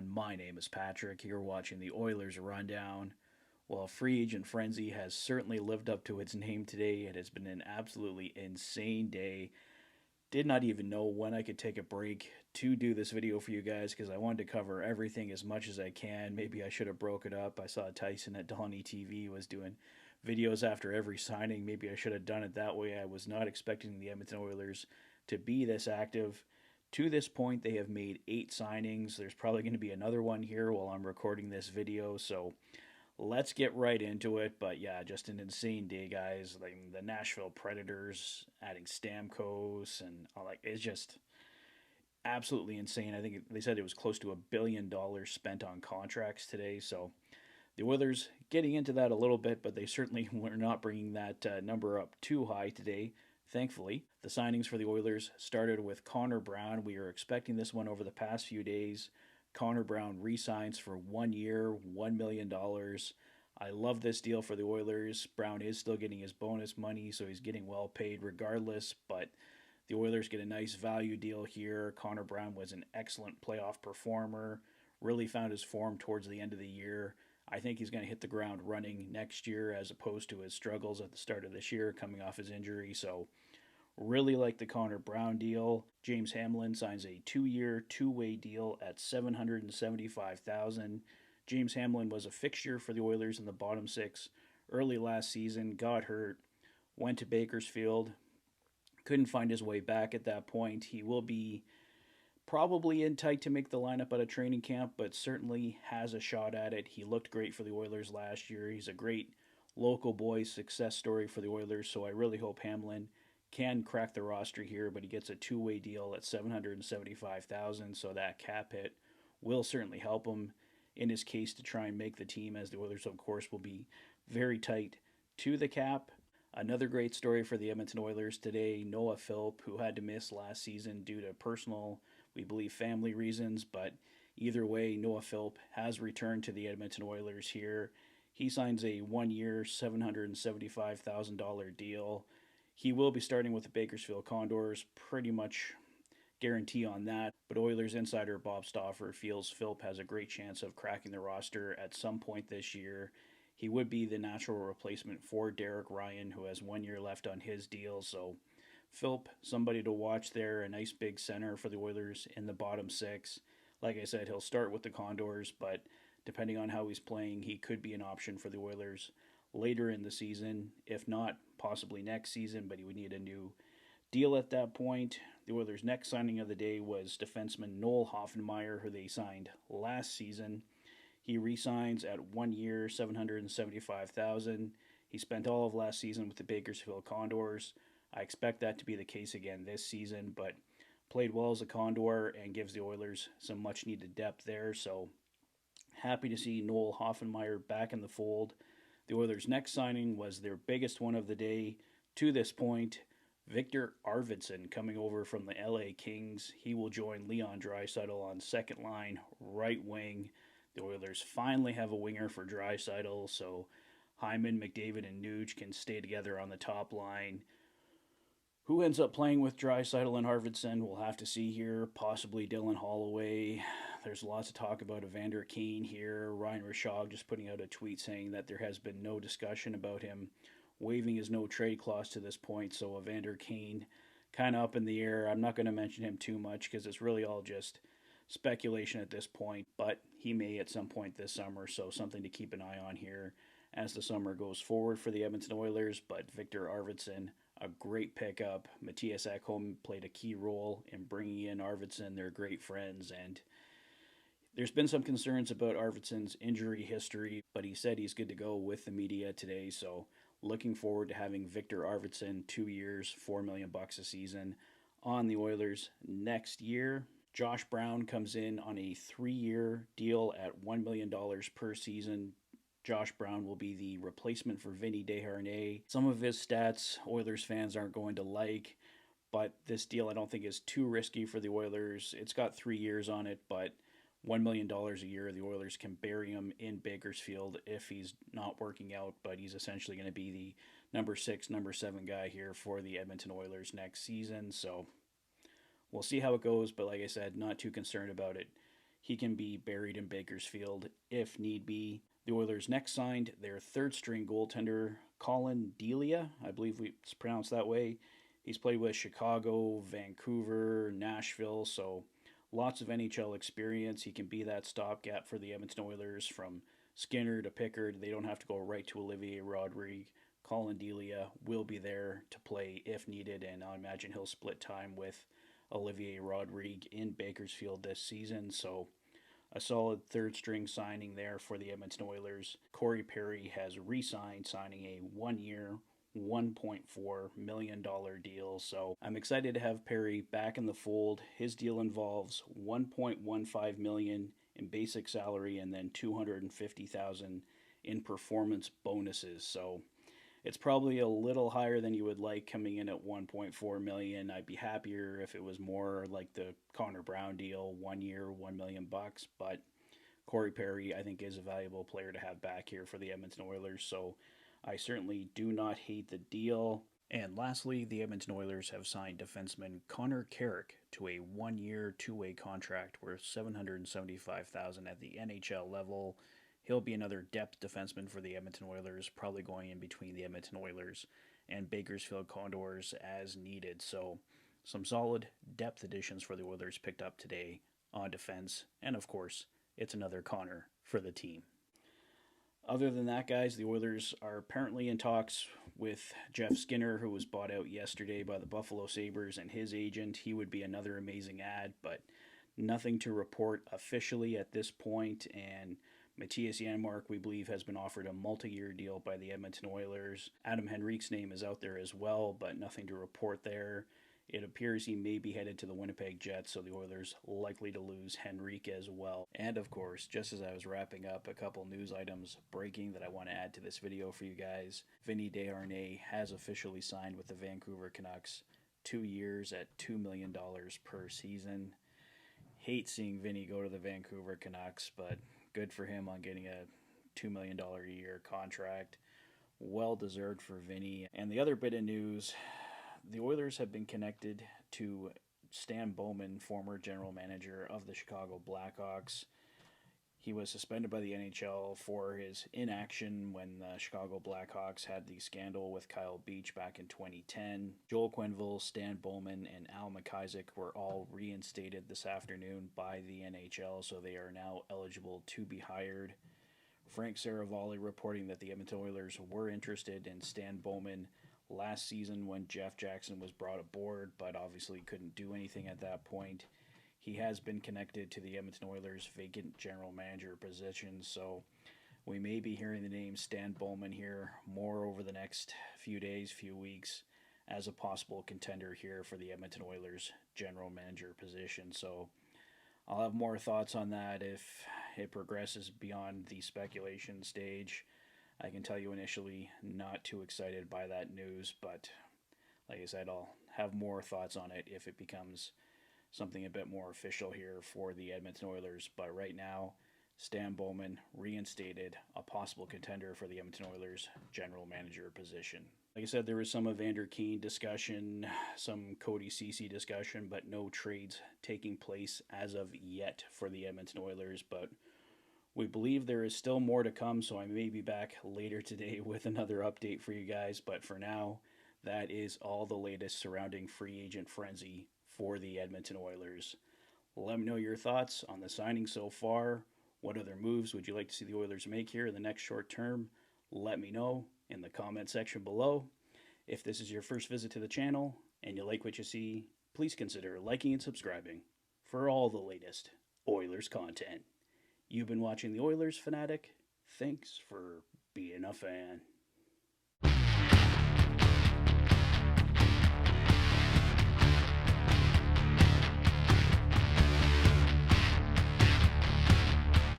everyone. My name is Patrick. You're watching the Oilers Rundown. Well, free agent frenzy has certainly lived up to its name today. It has been an absolutely insane day. Did not even know when I could take a break to do this video for you guys because I wanted to cover everything as much as I can. Maybe I should have broke it up. I saw Tyson at Donnie TV was doing videos after every signing. Maybe I should have done it that way. I was not expecting the Edmonton Oilers to be this active. To this point, they have made 8 signings. There's probably going to be another one here while I'm recording this video, so let's get right into it. But yeah, just an insane day, guys. Like the Nashville Predators adding Stamkos and all, like, it's just absolutely insane. I think they said it was close to $1 billion spent on contracts today. So the Oilers getting into that a little bit, but they certainly were not bringing that number up too high today. Thankfully, the signings for the Oilers started with Connor Brown. We were expecting this one over the past few days. Connor Brown re-signs for 1 year, $1 million. I love this deal for the Oilers. Brown is still getting his bonus money, so he's getting well paid regardless, but the Oilers get a nice value deal here. Connor Brown was an excellent playoff performer, really found his form towards the end of the year. I think he's going to hit the ground running next year as opposed to his struggles at the start of this year coming off his injury. So really like the Connor Brown deal. James Hamlin signs a 2-year, two-way deal at $775,000. James Hamlin was a fixture for the Oilers in the bottom 6 early last season, got hurt, went to Bakersfield, couldn't find his way back at that point. He will be probably in tight to make the lineup at a training camp, but certainly has a shot at it. He looked great for the Oilers last year. He's a great local boy success story for the Oilers, so I really hope Hamlin can crack the roster here, but he gets a two-way deal at $775,000, so that cap hit will certainly help him in his case to try and make the team, as the Oilers, of course, will be very tight to the cap. Another great story for the Edmonton Oilers today, Noah Philp, who had to miss last season due to personal, we believe, family reasons, but either way, Noah Philp has returned to the Edmonton Oilers here. He signs a 1-year, $775,000 deal. He will be starting with the Bakersfield Condors, pretty much guarantee on that. But Oilers insider Bob Stauffer feels Philp has a great chance of cracking the roster at some point this year. He would be the natural replacement for Derek Ryan, who has 1 year left on his deal. So Philp, somebody to watch there, a nice big center for the Oilers in the bottom 6. Like I said, he'll start with the Condors, but depending on how he's playing, he could be an option for the Oilers later in the season, if not possibly next season, but he would need a new deal at that point. The Oilers' next signing of the day was defenseman Noel Hoffenmeyer, who they signed last season. He re-signs at 1 year, $775,000. He spent all of last season with the Bakersfield Condors. I expect that to be the case again this season, but played well as a Condor and gives the Oilers some much-needed depth there. So happy to see Noel Hoffenmeyer back in the fold. The Oilers' next signing was their biggest one of the day to this point. Viktor Arvidsson coming over from the LA Kings. He will join Leon Draisaitl on second line, right wing. The Oilers finally have a winger for Draisaitl, so Hyman, McDavid, and Nuge can stay together on the top line. Who ends up playing with Draisaitl and Arvidsson, we'll have to see here. Possibly Dylan Holloway. There's lots of talk about Evander Kane here. Ryan Rishaug just putting out a tweet saying that there has been no discussion about him waiving his no-trade clause to this point, so Evander Kane kind of up in the air. I'm not going to mention him too much because it's really all just speculation at this point, but he may at some point this summer, so something to keep an eye on here as the summer goes forward for the Edmonton Oilers. But Viktor Arvidsson, a great pickup. Matthias Ekholm played a key role in bringing in Arvidsson. They're great friends, and there's been some concerns about Arvidsson's injury history, but he said he's good to go with the media today, so looking forward to having Viktor Arvidsson, 2 years, $4 million a season on the Oilers next year. Josh Brown comes in on a 3-year deal at $1 million per season. Josh Brown will be the replacement for Vinny Desharnais. Some of his stats Oilers fans aren't going to like, but this deal I don't think is too risky for the Oilers. It's got 3 years on it, but $1 million a year, the Oilers can bury him in Bakersfield if he's not working out, but he's essentially going to be the number 6, number 7 guy here for the Edmonton Oilers next season. So we'll see how it goes, but like I said, not too concerned about it he can be buried in Bakersfield if need be. The Oilers next signed their third string goaltender, Colin Delia. I believe it's pronounced that way. He's played with Chicago, Vancouver, Nashville, so lots of NHL experience. He can be that stopgap for the Edmonton Oilers from Skinner to Pickard. They don't have to go right to Olivier Rodrigue. Colin Delia will be there to play if needed, and I imagine he'll split time with Olivier Rodrigue in Bakersfield this season. So a solid third string signing there for the Edmonton Oilers. Corey Perry has re signed, signing a 1 year, $1.4 million deal. So I'm excited to have Perry back in the fold. His deal involves $1.15 million in basic salary and then $250,000 in performance bonuses. So it's probably a little higher than you would like, coming in at 1.4 million. I'd be happier if it was more like the Connor Brown deal, 1 year, $1 million bucks. But Corey Perry, I think, is a valuable player to have back here for the Edmonton Oilers. So I certainly do not hate the deal. And lastly, the Edmonton Oilers have signed defenseman Connor Carrick to a 1 year, two-way contract worth $775,000 at the NHL level. He'll be another depth defenseman for the Edmonton Oilers, probably going in between the Edmonton Oilers and Bakersfield Condors as needed. So some solid depth additions for the Oilers picked up today on defense. And of course, it's another Connor for the team. Other than that, guys, the Oilers are apparently in talks with Jeff Skinner, who was bought out yesterday by the Buffalo Sabres, and his agent. He would be another amazing ad, but nothing to report officially at this point. And Matthias Janmark, we believe, has been offered a multi-year deal by the Edmonton Oilers. Adam Henrique's name is out there as well, but nothing to report there. It appears he may be headed to the Winnipeg Jets, so the Oilers likely to lose Henrique as well. And of course, just as I was wrapping up, a couple news items breaking that I want to add to this video for you guys. Vinny Desharnais has officially signed with the Vancouver Canucks, 2 years at $2 million per season. Hate seeing Vinny go to the Vancouver Canucks, but good for him on getting a $2 million a year contract. Well deserved for Vinny. And the other bit of news, the Oilers have been connected to Stan Bowman, former general manager of the Chicago Blackhawks. He was suspended by the NHL for his inaction when the Chicago Blackhawks had the scandal with Kyle Beach back in 2010. Joel Quenneville, Stan Bowman, and Al McIsaac were all reinstated this afternoon by the NHL, so they are now eligible to be hired. Frank Saravalli reporting that the Edmonton Oilers were interested in Stan Bowman last season when Jeff Jackson was brought aboard, but obviously couldn't do anything at that point. He has been connected to the Edmonton Oilers' vacant general manager position, so we may be hearing the name Stan Bowman here more over the next few days, few weeks, as a possible contender here for the Edmonton Oilers' general manager position. So I'll have more thoughts on that if it progresses beyond the speculation stage. I can tell you initially, not too excited by that news, but like I said, I'll have more thoughts on it if it becomes something a bit more official here for the Edmonton Oilers. But right now, Stan Bowman reinstated, a possible contender for the Edmonton Oilers general manager position. Like I said, there was some Evander Kane discussion, some Cody Ceci discussion, but no trades taking place as of yet for the Edmonton Oilers. But we believe there is still more to come, so I may be back later today with another update for you guys. But for now, that is all the latest surrounding free agent frenzy for the Edmonton Oilers. Let me know your thoughts on the signing so far. What other moves would you like to see the Oilers make here in the next short term? Let me know in the comment section below. If this is your first visit to the channel and you like what you see, please consider liking and subscribing for all the latest Oilers content. You've been watching the Oilers Fanatic. Thanks for being a fan.